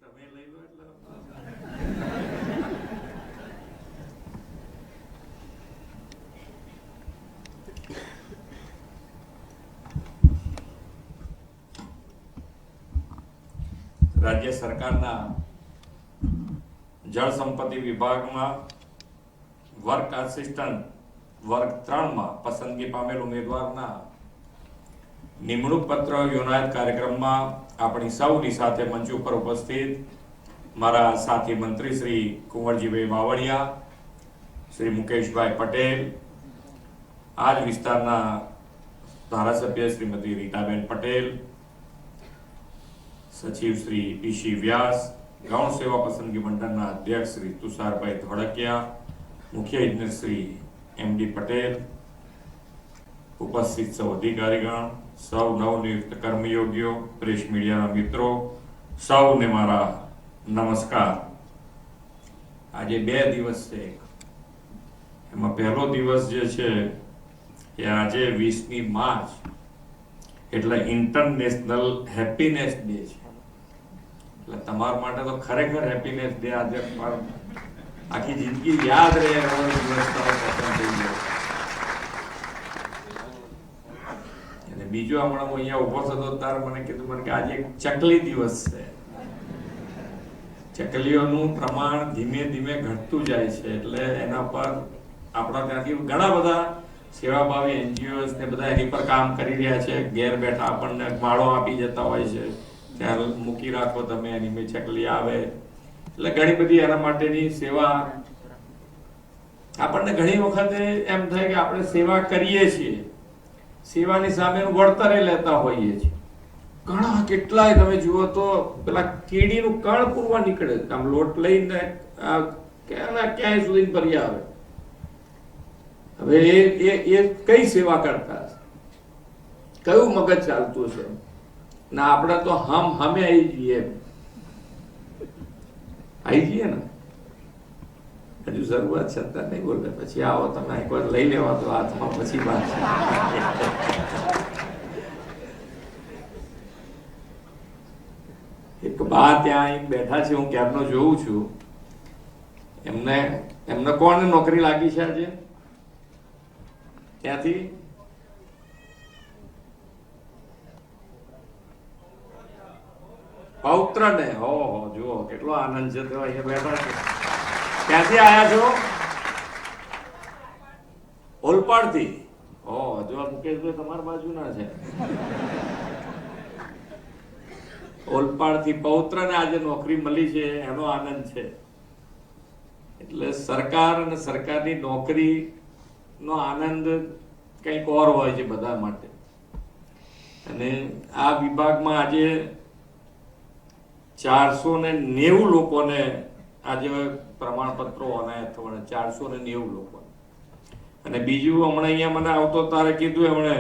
તમે લઈ લો એટલે રાજ્ય સરકારના જળ સંપત્તિ વિભાગમાં વર્ક આસિસ્ટન્ટ વર્ગ 3 માં પસંદગી પામેલ ઉમેદવારના નિમણૂક પત્ર યુનાયત કાર્યક્રમમાં આપણી સૌની સાથે મંચ ઉપર ઉપસ્થિત મારા સાથી મંત્રી શ્રી કુંવરજીભાઈ બાવળિયા, શ્રી મુકેશભાઈ પટેલ, આજ વિસ્તારના ધારાસભ્ય શ્રીમતી રીટાબેન પટેલ, સચિવ શ્રી પીસી વ્યાસ, ગૌણ સેવા પસંદગી મંડળના અધ્યક્ષ શ્રી તુષારભાઈ ધોળકિયા, મુખ્ય ઇજનેર શ્રી એમડી પટેલ, ઉપસ્થિત સૌ અધિકારીગણ, સૌ નવનિયુક્ત કર્મયોગીઓ, પ્રેસ મીડિયાના મિત્રો, સૌને મારા નમસ્કાર. આજે 2 દિવસ છે. એમાં પહેલો દિવસ જે છે એ આજે 20મી માર્ચ એટલે ઇન્ટરનેશનલ હેપીનેસ ડે છે. એટલે તમારા માટે તો ખરેખર હેપીનેસ ડે આજે આખી જિંદગી યાદ રહે એવો દિવસ પસંદ થઈ ગયો. અને બીજો હમણાં હું અહીંયા ઉભો થતો ત્યારે મને કીધું કે આજે એક ચકલી દિવસ છે. ચકલીઓનું પ્રમાણ ધીમે ધીમે ઘટતું જાય છે એટલે એના પર આપણા ત્યાંથી ઘણા બધા સેવાભાવી એનજીઓસ ને બધા એની પર કામ કરી રહ્યા છે. ઘેર બેઠા આપણને માળો આપી જતા હોય છે, ત્યાં મૂકી રાખો તમે, એની મેં ચકલી આવે. એટલે ઘણી બધી એના માટેની સેવા આપણને ઘણી વખતે એમ થાય કે આપણે સેવા કરીએ છીએ, સેવાની સામેનું વળતર લેતા હોઈએ છીએ. ઘણા કેટલાય તમે જુઓ તો પેલા કીડીનું કણ પૂરવા નીકળે, આમ લોટ લઈને ક્યાંય સુધી ભરી આવે. હવે એ કઈ સેવા કરતા હશે, કયું મગજ ચાલતું છે? ના આપણે તો હમે આવી જઈએ ને. હજુ શરૂઆત છતાં નહીં બોલે, પછી આવો તમે એક વાર લઈ લેવા તો હાથમાં, પછી વાત છે. એક બા ત્યાં બેઠા છે, હું ક્યારનો જોઉં છું. એમને કોને નોકરી લાગી છે આજે ત્યાંથી? પૌત્ર ને. ઓહો, જુઓ કેટલો આનંદ છે. તો અહીંયા બેઠા છે. ક્યાંથી આયા છો? ઓલપાડ થી. ઓહ, જો મુકેશભાઈ તમારી બાજુના છે. ઓલપાડ થી પૌત્ર ને આજે નોકરી મળી છે, એનો આનંદ છે. એટલે સરકાર અને સરકારની નોકરી નો આનંદ કંઈક ઓર હોય છે બધા માટે. અને આ વિભાગમાં આજે 490 લોકોને આજે પ્રમાણપત્રો અનાયત થવાના. 490 લોકો. અને બીજું હમણાં અહીંયા મને આવતો તારે કીધું એમણે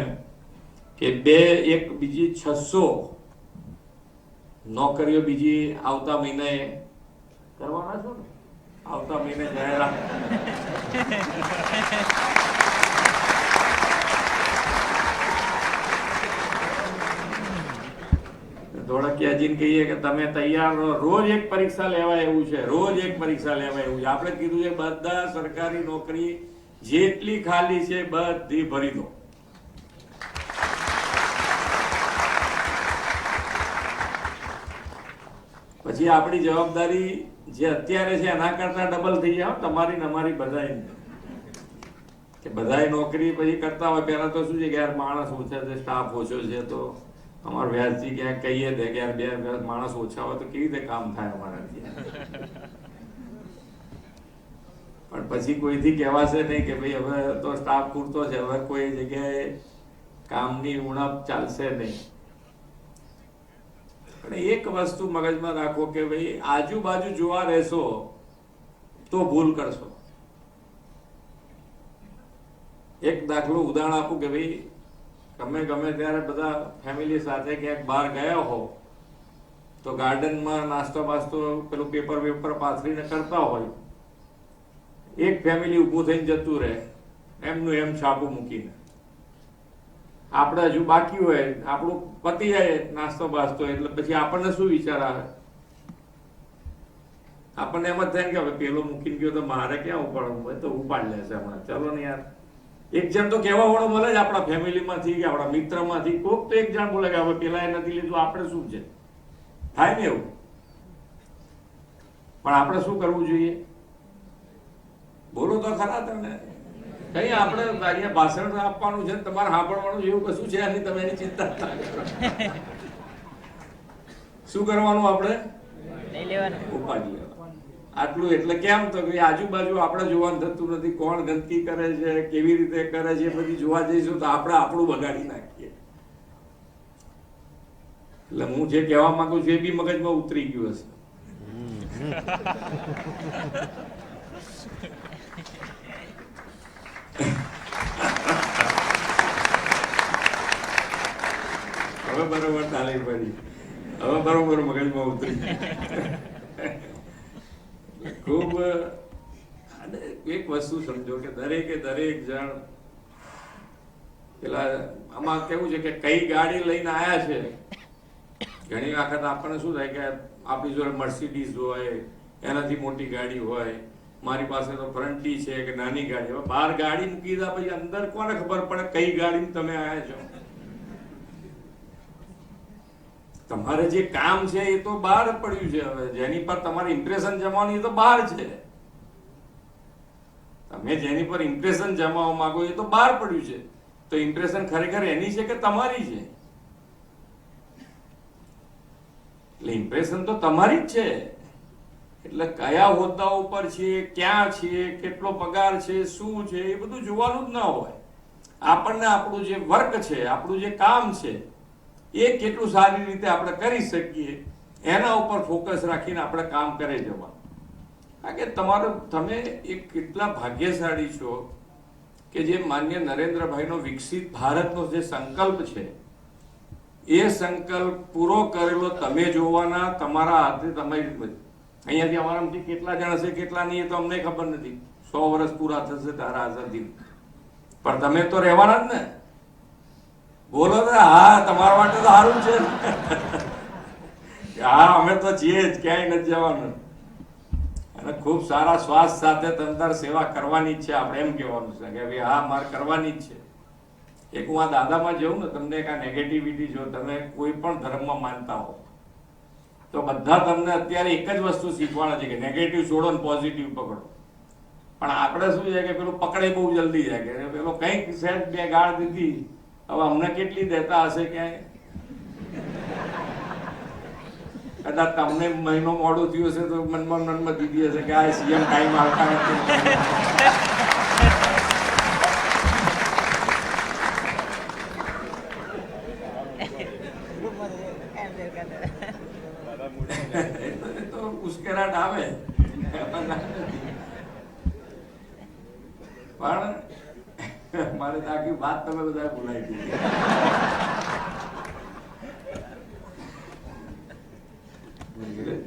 કે બીજી 600 નોકરીઓ બીજી આવતા મહિને કરવાના છો ને? આવતા મહિને જાહેરાત. ધોળકિયાજીને કહીએ કે તમે તૈયાર રહો. રોજ એક પરીક્ષા લેવાય એવું છે, રોજ એક પરીક્ષા લેવાય એવું છે. આપણે કીધું છે બધા સરકારી નોકરી જેટલી ખાલી છે બધી ભરી દો. પછી આપણી જવાબદારી જે અત્યારે છે એના કરતા ડબલ થઈ જાય તમારી ને અમારી બધાય. કે બધાય નોકરી પછી કરતા હોય. પહેલા તો શું છે કે યાર માણસ ઓછા છે, સ્ટાફ ઓછો છે, તો અમારે વ્યાજથી ક્યાંક કહીએ દે કે યાર 2 માણસ ઓછા હોય તો કેવી રીતે કામ થાય અમારાથી. પણ પછી કોઈથી કહેવાશે નહીં કે ભાઈ હવે તો સ્ટાફ પૂરતો છે, હવે કોઈ જગ્યાએ કામની ઉણપ ચાલશે નહીં. પણ એક વસ્તુ મગજમાં રાખો કે ભાઈ આજુબાજુ જોવા રહેશો તો ભૂલ કરશો. એક દાખલો ઉદાહરણ આપું કે ભાઈ તમે ગમે ત્યારે બધા ફેમિલી સાથે ક્યાંક બહાર ગયા હો તો ગાર્ડનમાં નાસ્તો બાસ્તો પેલું પેપર પાથરીને કરતા હોય, એક ફેમિલી ઊભું થઈને જતું રહે એમનું એમ છાપું મૂકીને. આપણે હજુ બાકી હોય, આપણું પતી જાય નાસ્તો બાસ્તો, એટલે પછી આપણને શું વિચાર આવે આપણને એમ જ થાય કે હવે પેલો મૂકીને ગયો તો મારે ક્યાં ઉપાડવું હોય તો ઉપાડ લેશે હમણાં. ચલો ને યાર, એક જણ તો કહેવા વાળો મળે જ આપણા ફેમિલીમાંથી કે આપણા મિત્રમાંથી. કોક તો એક જણ બોલે કે હવે પેલા એ નથી લીધું, આપણે શું છે, થાય ને એવું. પણ આપણે શું કરવું જોઈએ? બોલો તો ખરા તમે. કઈ આપણે અહીંયા ભાષણ આપવાનું છે, તમારે સાંભળવાનું છે એવું કશું છે નહીં, તમે એની ચિંતા ના કરો. શું કરવાનું? આપણે ઉપાડી લેવાનું. આટલું એટલે કેમ તો કે આજુબાજુ આપણે જોવાનું થતું નથી, કોણ ગંદકી કરે છે, કેવી રીતે કરે છે, બધી જોવા જઈશું તો આપણે આપણું બગાડી નાખીએ. એટલે હું જે કહેવા માંગુ છું એ બી મગજમાં ઉતરી ગયું હશે. હવે બરોબર તાલી પડી, હવે બરોબર મગજમાં ઉતરી. ખૂબ એક વસ્તુ સમજો કે દરેક જણ પેલા આમાં કેવું છે કે કઈ ગાડી લઈને આયા છે. ઘણી વખત આપણને શું થાય કે આપણી જોડે મર્સિડીઝ હોય, એનાથી મોટી ગાડી હોય, મારી પાસે તો ફ્રન્ટી છે કે નાની ગાડી હોય. બહાર ગાડી મૂકી દીધા પછી અંદર કોને ખબર પડે કઈ ગાડીમાં તમે આયા છો? તમારે જે કામ છે એ તો બહાર પડ્યું છે. હવે જેની પર તમારે ઇમ્પ્રેશન જમાવવાનું એ તો બહાર છે. તમે જેની પર ઇમ્પ્રેશન જમાવવા માંગો એ તો બહાર પડ્યું છે. તો ઇમ્પ્રેશન ખરેખર એની છે કે તમારી છે? એટલે ઇમ્પ્રેશન તો તમારી જ છે. એટલે કયા હોદ્દાઓ ઉપર છીએ, ક્યાં છીએ, કેટલો પગાર છે, શું છે, એ બધું જોવાનું જ ના હોય. આપણને આપણું જે વર્ક છે, આપણું જે કામ છે એ કેટલું સારી રીતે આપણે કરી શકીએ એના ઉપર ફોકસ રાખીને આપણે કામ કરી જવાનું. કારણ કે તમે એક કેટલા ભાગ્યશાળી છો કે જે માન્ય નરેન્દ્રભાઈનો વિકસિત ભારતનો જે સંકલ્પ છે એ સંકલ્પ પૂરો કરેલો તમે જોવાના, તમારા હાથે. તમારી અહીંયાથી અમારામાંથી કેટલા જણ હશે કેટલા નહીં એ તો અમને ખબર નથી. 100 વર્ષ પૂરા થશે તારા આઝાદી, પણ તમે તો રહેવાના જ ને. બોલો ને, હા તમારા માટે તો સારું છે. હા અમે તો છીએ જ, ક્યાંય નથી જવાનું. અને ખૂબ સારા શ્વાસ સાથે તંત્ર સેવા કરવાની જ છે. આપણે એમ કહેવાનું છે કે ભાઈ હા મારે કરવાની જ છે. એક હું આ દાદામાં જઉં ને, તમને એક આ નેગેટિવિટી, જો તમે કોઈ પણ ધર્મમાં માનતા હો તો બધા તમને અત્યારે એક જ વસ્તુ શીખવાના છે કે નેગેટિવ છોડો ને પોઝિટિવ પકડો. પણ આપણે શું છે કે પેલું પકડે બહુ જલ્દી જાય કે પેલો કંઈક સેટ બે ગાળ દીધી, હવે અમને કેટલી દેતા હશે ક્યાંય. કદાચ તમને મહિનો મોડું થયું હશે તો મનમાં દીધી હશે કે આ સીએમ ટાઈમ આવતા નથી. તો ઉશ્કેરાટ આવે પણ મારે તો આખી વાત તમે બધા ભૂલાઈ દીધી.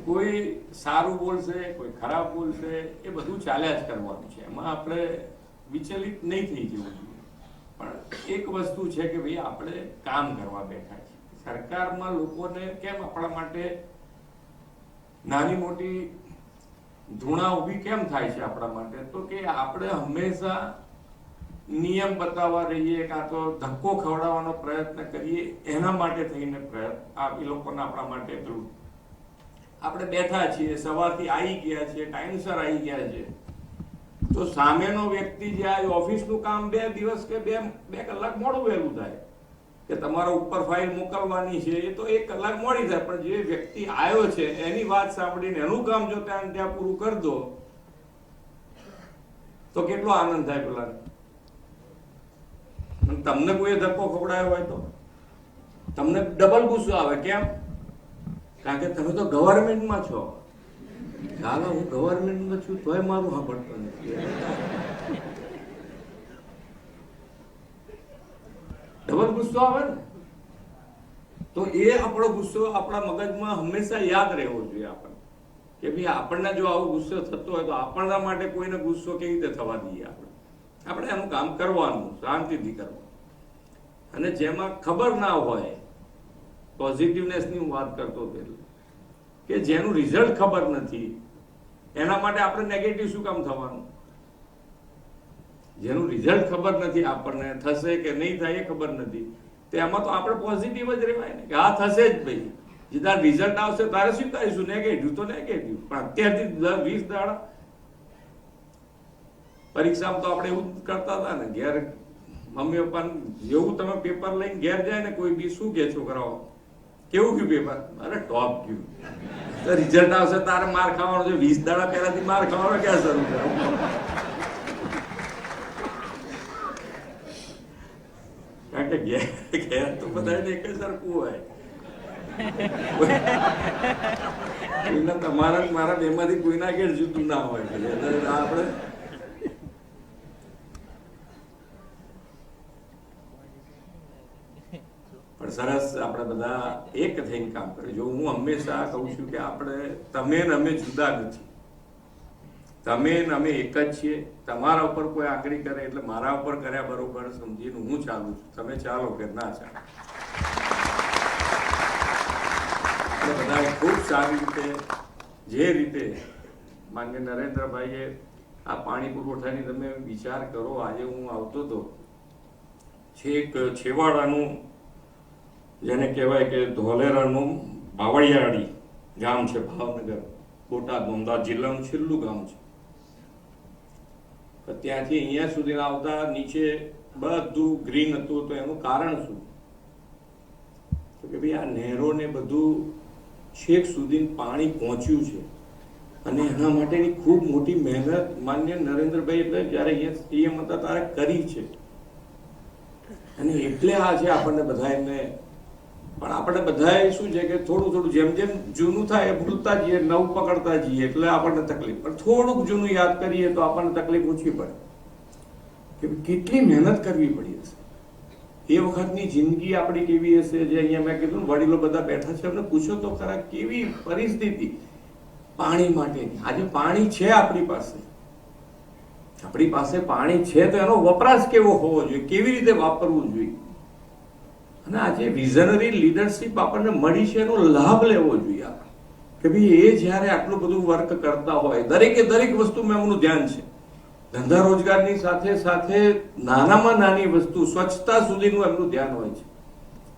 કોઈ સારું બોલશે, કોઈ ખરાબ બોલશે, એ બધું ચાલ્યા જ કરવાનું છે. એમાં આપણે વિચલિત નહીં થઈ જવું જોઈએ. પણ એક વસ્તુ છે કે ભાઈ આપણે કામ કરવા બેઠા છીએ. સરકારમાં લોકોને કેમ આપણા માટે નાની મોટી ધૂણા ઊભી કેમ થાય છે આપણા માટે? તો કે આપણે હંમેશા નિયમ બતાવવા રહીએ, કાં તો ધક્કો ખવડાવવાનો પ્રયત્ન કરીએ, એના માટે થઈને એ લોકોને આપણા માટે પેલું આપણે બેઠા છીએ, સવારથી આવી ગયા છીએ, ટાઈમસર આવી ગયા છે. તો સામેનો વ્યક્તિ જે આ ઓફિસનું કામ 2 દિવસ કે 2 કલાક મોડું વહેલું થાય કે તમારા ઉપર ફાઇલ મોકલવાની છે એ તો 1 કલાક મોડી થાય, પણ જે વ્યક્તિ આવ્યો છે એની વાત સાંભળીને એનું કામ જો ત્યાં પૂરું કરી દો તો કેટલો આનંદ થાય પેલા. તમને કોઈ ધક્કો ખવડાયો હોય તો તમને ડબલ ગુસ્સો આવે. કેમ? કારણ કે તમે તો ગવર્મેન્ટમાં છો. ચાલો હું ગવર્મેન્ટમાં છું તોય મારું સાંભળતો નથી. ડબલ ગુસ્સો આવે ને, તો એ આપણો ગુસ્સો આપણા મગજમાં હંમેશા યાદ રહેવો જોઈએ આપણને કે ભાઈ આપણને જો આવો ગુસ્સો થતો હોય તો આપણના માટે કોઈને ગુસ્સો કેવી રીતે થવા દઈએ. આપણે એનું કામ કરવાનું, શાંતિથી કરવાનું. અને જેમાં ખબર ના હોય, પોઝિટિવનેસની હું વાત કરતો હતો, કે જેનું રિઝલ્ટ ખબર નથી એના માટે આપણે નેગેટિવ શું કામ થવાનું? જેનું રિઝલ્ટ ખબર નથી આપણને, થશે કે નહીં થાય એ ખબર નથી, તેમાં તો આપણે પોઝિટિવ જ રહેવાય ને કે આ થશે જ ભાઈ. જેના રિઝલ્ટ આવશે તારે શું કરીશું? નેગેટિવ તો નેગેટિવ. પણ અત્યારથી 20 દાડા પરીક્ષામાં તો આપણે એવું કરતા હતા ને, ઘેર મમ્મી પપ્પાને જેવું તમે પેપર લઈને ઘેર જાય ને કોઈ બી શું કે છોકરાઓ કેવું ગયું પેપર? અરે ટોપ ગયું. તો રિઝલ્ટ આવશે તારે માર ખાવાનો છે. 20 દાડા પહેલાથી માર ખાવાનો ક્યાં શરૂ કરો? કારણ કે ઘેર તો બધા એક જ સરખું હોય. તમારા મારા બેમાંથી કોઈના ઘેર જુદું ના હોય. આપણે પણ સરસ આપણે બધા એક થઈને કામ કરીએ. જો હું હંમેશા કહું છું કે આપણે તમે ને અમે જુદા નથી, તમે ને અમે એક જ છીએ. તમારા ઉપર કોઈ આકરી કરે એટલે મારા ઉપર કર્યા બરોબર સમજીને હું ચાલું છું, તમે ચાલો કે ના ચાલો. બધા ખૂબ સારી રીતે જે રીતે માનનીય નરેન્દ્રભાઈએ આ પાણી પુરવઠાની તમે વિચાર કરો. આજે હું આવતો હતો છેક છેવાડાનું જેને કહેવાય કે ધોલેરાનું બાવળિયાળી ગામ છે, ભાવનગર બોટાદ અમદાવાદ જિલ્લાનું છેલ્લું ગામ છે. ત્યાંથી અહીંયા સુધી આવતા નીચે બધું ગ્રીન હતું. તો એનું કારણ શું? તો કે ભાઈ આ નહેરોને બધું છેક સુધી પાણી પહોંચ્યું છે અને એના માટેની ખૂબ મોટી મહેનત માન્ય નરેન્દ્રભાઈ એટલે જયારે અહીંયા સીએમ હતા ત્યારે કરી છે. અને એટલે આજે આપણને બધા એમને પણ આપણે બધાએ શું છે કે થોડું થોડું જેમ જેમ જૂનું થાય ભૂલતા જઈએ, નવું પકડતા જઈએ એટલે આપણને તકલીફ. પણ થોડુંક જૂનું યાદ કરીએ તો આપણને તકલીફ ઓછી પડે કે કેટલી મહેનત કરવી પડી હશે. એ વખતની જિંદગી આપણી કેવી હશે? જે અહીંયા મેં કીધું વડીલો બધા બેઠા છે, એમને પૂછો તો ખરા કેવી પરિસ્થિતિ પાણી માટેની. આજે પાણી છે આપણી પાસે પાણી છે તો એનો વપરાશ કેવો હોવો જોઈએ, કેવી રીતે વાપરવું જોઈએ. અને આજે વિઝનરી લીડરશિપ આપણને મળી છે એનો લાભ લેવો જોઈએ આપણે કે ભાઈ એ જ્યારે આટલું બધું વર્ક કરતા હોય દરેકે દરેક વસ્તુમાં એમનું ધ્યાન છે. ધંધા રોજગારની સાથે સાથે નાનામાં નાની વસ્તુ સ્વચ્છતા સુધીનું એમનું ધ્યાન હોય છે.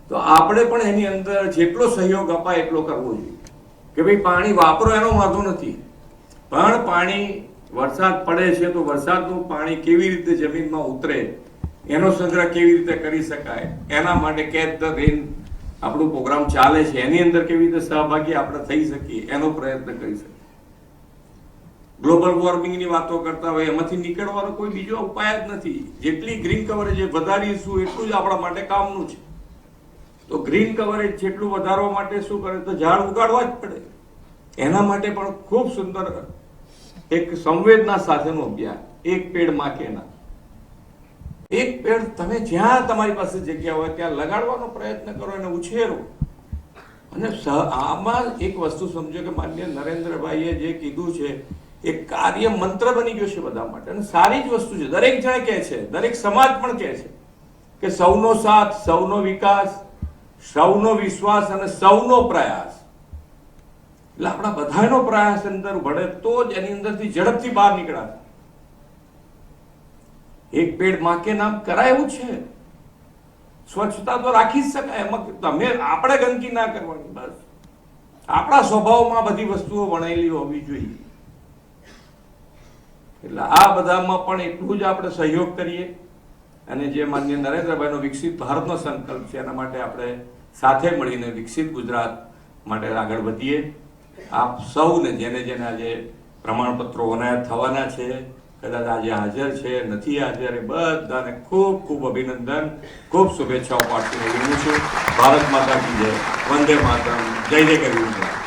તો આપણે પણ એની અંદર જેટલો સહયોગ અપાય એટલો કરવો જોઈએ કે ભાઈ પાણી વાપરો એનો વાંધો નથી, પણ પાણી વરસાદ પડે છે તો વરસાદનું પાણી કેવી રીતે જમીનમાં ઉતરે એનો સંગ્રહ કેવી રીતે કરી શકાય એના માટે કેચ ધ રેન આપણો પ્રોગ્રામ ચાલે છે. એની અંદર કેવી રીતે સહભાગી આપણે થઈ શકીએ એનો પ્રયત્ન કરી શકીએ. ગ્લોબલ વોર્મિંગની વાતો કરતા હોય એમાંથી નીકળવાનો કોઈ બીજો ઉપાય જ નથી. જેટલી ગ્રીન કવરેજ વધારીશું એટલું જ આપણા માટે કામનું છે. તો ગ્રીન કવરેજ જેટલું વધારવા માટે શું કરે તો ઝાડ ઉગાડવા જ પડે. એના માટે પણ ખૂબ સુંદર એક સંવેદના સાથેનો અભિયાન એક પેડ માં કે ના. એક પેડ તમે જ્યાં તમારી પાસે જગ્યા હોય ત્યાં લગાડવાનો પ્રયત્ન કરો અને ઉછેરો. અને આમાં એક વસ્તુ સમજો કે માન્ય નરેન્દ્રભાઈએ જે કીધું છે એ કાર્ય મંત્ર બની ગયો છે બધા માટે અને સારી જ વસ્તુ છે. દરેક જણ કહે છે, દરેક સમાજ પણ કહે છે કે સૌનો સાથ, સૌનો વિકાસ, સૌનો વિશ્વાસ અને સૌનો પ્રયાસ. એટલે આપણા બધાનો પ્રયાસ અંદર ભળે તો જ એની અંદરથી ઝડપથી બહાર નીકળાશે. એક પેડ માં કે નામ કરાયું છે. સ્વચ્છતા તો રાખી જ શકાય, એમાં તમે આપણે ગંદકી ના કરવાની. બસ આપણા સ્વભાવમાં બધી વસ્તુઓ વણાયેલી હોવી જોઈએ. એટલે આ બધામાં પણ એટલું જ આપણે સહયોગ કરીએ અને જે માન્ય નરેન્દ્રભાઈનો વિકસિત ભારતનો સંકલ્પ છે એના માટે આપણે સાથે મળીને વિકસિત ગુજરાત માટે આગળ વધીએ. આપ સૌને જેને જેને આજે પ્રમાણપત્રો એનાયત થવાના છે, કદાચ આજે હાજર છે નથી હાજર, એ બધાને ખૂબ ખૂબ અભિનંદન, ખૂબ શુભેચ્છાઓ પાઠવીને વિનવું છું. ભારત માતા કી જય, વંદે માતરમ, જય જય કરી.